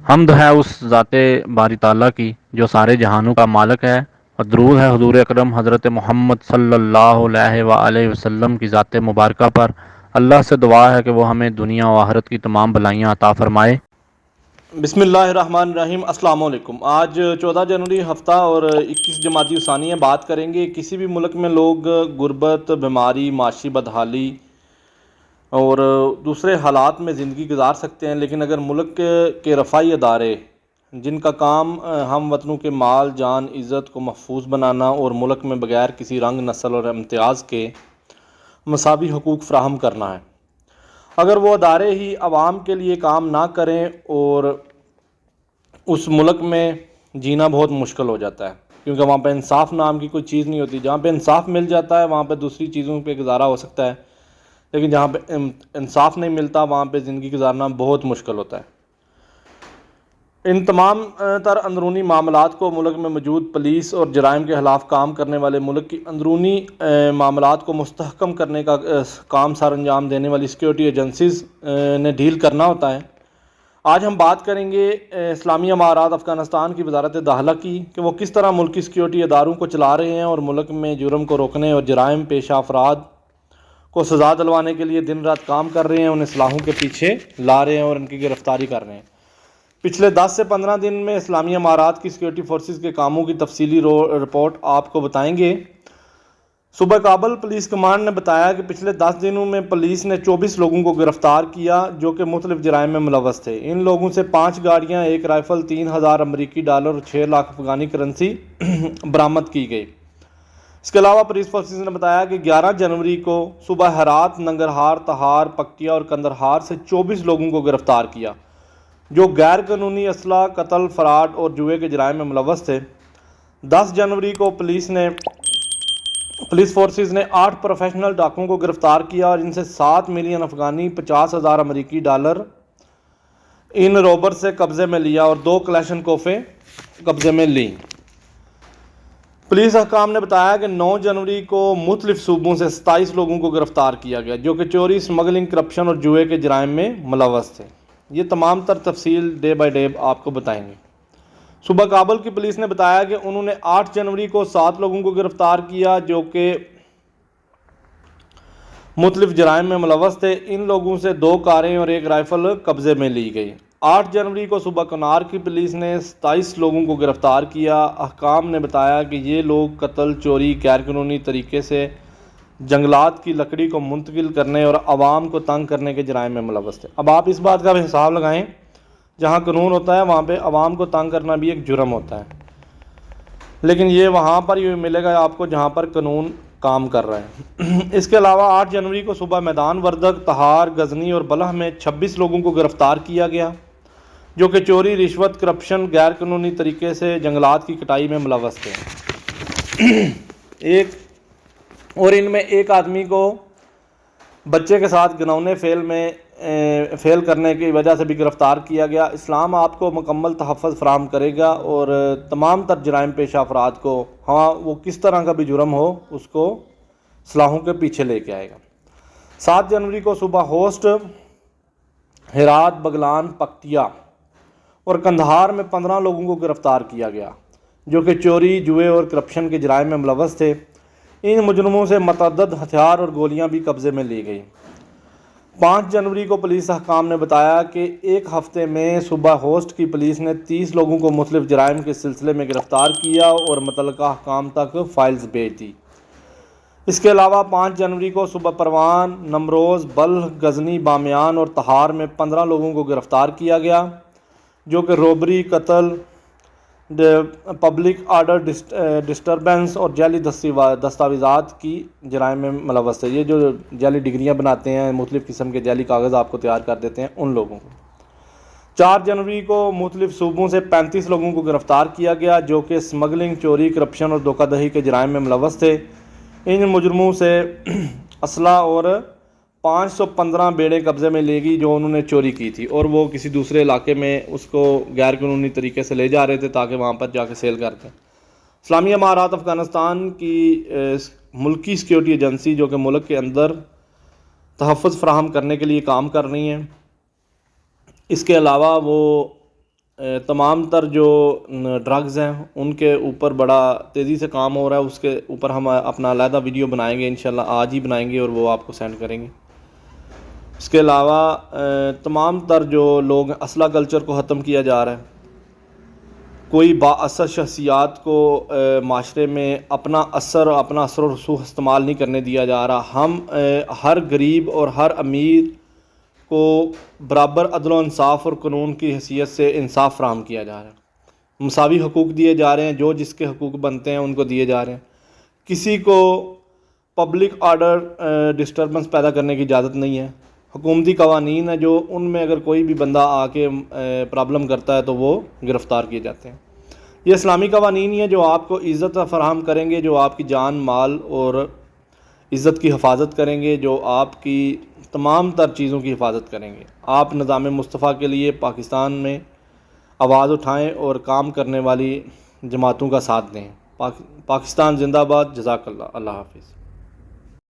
حمد ہے اس ذات باری تعالیٰ کی جو سارے جہانوں کا مالک ہے، اور درود ہے حضور اکرم حضرت محمد صلی اللہ علیہ وآلہ وسلم کی ذات مبارکہ پر۔ اللہ سے دعا ہے کہ وہ ہمیں دنیا و آخرت کی تمام بھلائیاں عطا فرمائے۔ بسم اللہ الرحمن الرحیم۔ السلام علیکم۔ آج 14 جنوری ہفتہ اور 21 جمادی الثانیہ بات کریں گے کسی بھی ملک میں لوگ غربت، بیماری، معاشی بدحالی اور دوسرے حالات میں زندگی گزار سکتے ہیں، لیکن اگر ملک کے رفاہی ادارے جن کا کام ہم وطنوں کے مال، جان، عزت کو محفوظ بنانا اور ملک میں بغیر کسی رنگ، نسل اور امتیاز کے مساوی حقوق فراہم کرنا ہے، اگر وہ ادارے ہی عوام کے لیے کام نہ کریں اور اس ملک میں جینا بہت مشکل ہو جاتا ہے، کیونکہ وہاں پہ انصاف نام کی کوئی چیز نہیں ہوتی۔ جہاں پہ انصاف مل جاتا ہے وہاں پہ دوسری چیزوں پہ گزارا ہو سکتا ہے، لیکن جہاں پہ انصاف نہیں ملتا وہاں پہ زندگی گزارنا بہت مشکل ہوتا ہے۔ ان تمام تر اندرونی معاملات کو ملک میں موجود پولیس اور جرائم کے خلاف کام کرنے والے ملک کی اندرونی معاملات کو مستحکم کرنے کا کام سر انجام دینے والی سیکیورٹی ایجنسیز نے ڈیل کرنا ہوتا ہے۔ آج ہم بات کریں گے اسلامی امارات افغانستان کی وزارت داخلہ کی کہ وہ کس طرح ملکی سیکیورٹی اداروں کو چلا رہے ہیں اور ملک میں جرم کو روکنے اور جرائم پیشہ افراد کو سزا دلوانے کے لیے دن رات کام کر رہے ہیں، انہیں سلاخوں کے پیچھے لا رہے ہیں اور ان کی گرفتاری کر رہے ہیں۔ پچھلے 10 سے 15 دن میں اسلامی امارات کی سیکیورٹی فورسز کے کاموں کی تفصیلی رپورٹ آپ کو بتائیں گے۔ صوبہ کابل پولیس کمانڈ نے بتایا کہ پچھلے 10 دنوں میں پولیس نے 24 لوگوں کو گرفتار کیا جو کہ مختلف جرائم میں ملوث تھے۔ ان لوگوں سے 5 گاڑیاں، 1 رائفل، $3000 اور 6 لاکھ افغانی کرنسی برآمد کی گئی۔ اس کے علاوہ پولیس فورسز نے بتایا کہ 11 جنوری کو صبح ہرات، ننگرہار، تہار، پکتیا اور کندہار سے 24 لوگوں کو گرفتار کیا جو غیر قانونی اسلحہ، قتل، فراڈ اور جوئے کے جرائم میں ملوث تھے۔ 10 جنوری کو پولیس فورسز نے 8 پروفیشنل ڈاکوؤں کو گرفتار کیا اور ان سے 7 ملین افغانی، $50,000 ان روبر سے قبضے میں لیا اور 2 کلیشن کوفیں قبضے میں لیں۔ پولیس حکام نے بتایا کہ 9 جنوری کو مختلف صوبوں سے 27 لوگوں کو گرفتار کیا گیا جو کہ چوری، اسمگلنگ، کرپشن اور جوئے کے جرائم میں ملوث تھے۔ یہ تمام تر تفصیل ڈے بائی ڈے آپ کو بتائیں گے۔ صوبہ کابل کی پولیس نے بتایا کہ انہوں نے 8 جنوری کو 7 لوگوں کو گرفتار کیا جو کہ مختلف جرائم میں ملوث تھے۔ ان لوگوں سے 2 کاریں اور 1 رائفل قبضے میں لی گئی۔ 8 جنوری کو صوبہ کنار کی پولیس نے 27 لوگوں کو گرفتار کیا۔ حکام نے بتایا کہ یہ لوگ قتل، چوری، غیر قانونی طریقے سے جنگلات کی لکڑی کو منتقل کرنے اور عوام کو تنگ کرنے کے جرائم میں ملوث تھے۔ اب آپ اس بات کا بھی حساب لگائیں، جہاں قانون ہوتا ہے وہاں پہ عوام کو تنگ کرنا بھی ایک جرم ہوتا ہے، لیکن یہ وہاں پر یہ ملے گا آپ کو جہاں پر قانون کام کر رہا ہے۔ اس کے علاوہ 8 جنوری کو صبح میدان وردک، تہار، غزنی اور بلخ میں 26 لوگوں کو گرفتار کیا گیا جو کہ چوری، رشوت، کرپشن، غیر قانونی طریقے سے جنگلات کی کٹائی میں ملوث تھے۔ اور ان میں ایک آدمی کو بچے کے ساتھ گھنونے فیل کرنے کی وجہ سے بھی گرفتار کیا گیا۔ اسلام آپ کو مکمل تحفظ فراہم کرے گا اور تمام تر جرائم پیشہ افراد کو، ہاں وہ کس طرح کا بھی جرم ہو، اس کو سلاخوں کے پیچھے لے کے آئے گا۔ 7 جنوری کو صبح ہوسٹ، ہرات، بغلان، پکتیا اور کندہار میں 15 لوگوں کو گرفتار کیا گیا جو کہ چوری، جوئے اور کرپشن کے جرائم میں ملوث تھے۔ ان مجرموں سے متعدد ہتھیار اور گولیاں بھی قبضے میں لی گئی۔ 5 جنوری کو پولیس حکام نے بتایا کہ ایک ہفتے میں صوبہ ہوسٹ کی پولیس نے 30 لوگوں کو مختلف جرائم کے سلسلے میں گرفتار کیا اور متعلقہ حکام تک فائلز بھیج دی۔ اس کے علاوہ 5 جنوری کو صوبہ پروان، نمروز، بلخ، غزنی، بامیان اور تہار میں 15 لوگوں کو گرفتار کیا گیا جو کہ روبری، قتل، پبلک آرڈر ڈسٹربنس اور جعلی دستاویزات کی جرائم میں ملوث تھے۔ یہ جو جعلی ڈگریاں بناتے ہیں، مختلف قسم کے جعلی کاغذ آپ کو تیار کر دیتے ہیں، ان لوگوں کو۔ 4 جنوری کو مختلف صوبوں سے 35 لوگوں کو گرفتار کیا گیا جو کہ اسمگلنگ، چوری، کرپشن اور دھوکہ دہی کے جرائم میں ملوث تھے۔ ان مجرموں سے اسلحہ اور 515 بیڑیں قبضے میں لے گئی جو انہوں نے چوری کی تھی اور وہ کسی دوسرے علاقے میں اس کو غیر قانونی طریقے سے لے جا رہے تھے تاکہ وہاں پر جا کے سیل کر دیں۔ اسلامی امارات افغانستان کی ملکی سیکیورٹی ایجنسی جو کہ ملک کے اندر تحفظ فراہم کرنے کے لیے کام کر رہی ہیں، اس کے علاوہ وہ تمام تر جو ڈرگز ہیں ان کے اوپر بڑا تیزی سے کام ہو رہا ہے. اس کے اوپر ہم اپنا علیحدہ ویڈیو بنائیں گے انشاءاللہ، آج ہی بنائیں گے اور وہ آپ کو سینڈ کریں گے. اس کے علاوہ تمام تر جو لوگ اسلحہ کلچر کو ختم کیا جا رہا ہے. کوئی با اثر شخصیات کو معاشرے میں اپنا اثر و رسوخ استعمال نہیں کرنے دیا جا رہا. ہم ہر غریب اور ہر امیر کو برابر عدل و انصاف اور قانون کی حیثیت سے انصاف فراہم کیا جا رہا ہے. مساوی حقوق دیے جا رہے ہیں، جو جس کے حقوق بنتے ہیں ان کو دیے جا رہے ہیں. کسی کو پبلک آرڈر ڈسٹربنس پیدا کرنے کی اجازت نہیں ہے. حکومتی قوانین ہیں جو ان میں اگر کوئی بھی بندہ آ کے پرابلم کرتا ہے تو وہ گرفتار کیے جاتے ہیں. یہ اسلامی قوانین ہی ہیں جو آپ کو عزت فراہم کریں گے، جو آپ کی جان مال اور عزت کی حفاظت کریں گے، جو آپ کی تمام تر چیزوں کی حفاظت کریں گے. آپ نظام مصطفیٰ کے لیے پاکستان میں آواز اٹھائیں اور کام کرنے والی جماعتوں کا ساتھ دیں. پاکستان زندہ باد. جزاک اللہ. اللہ حافظ.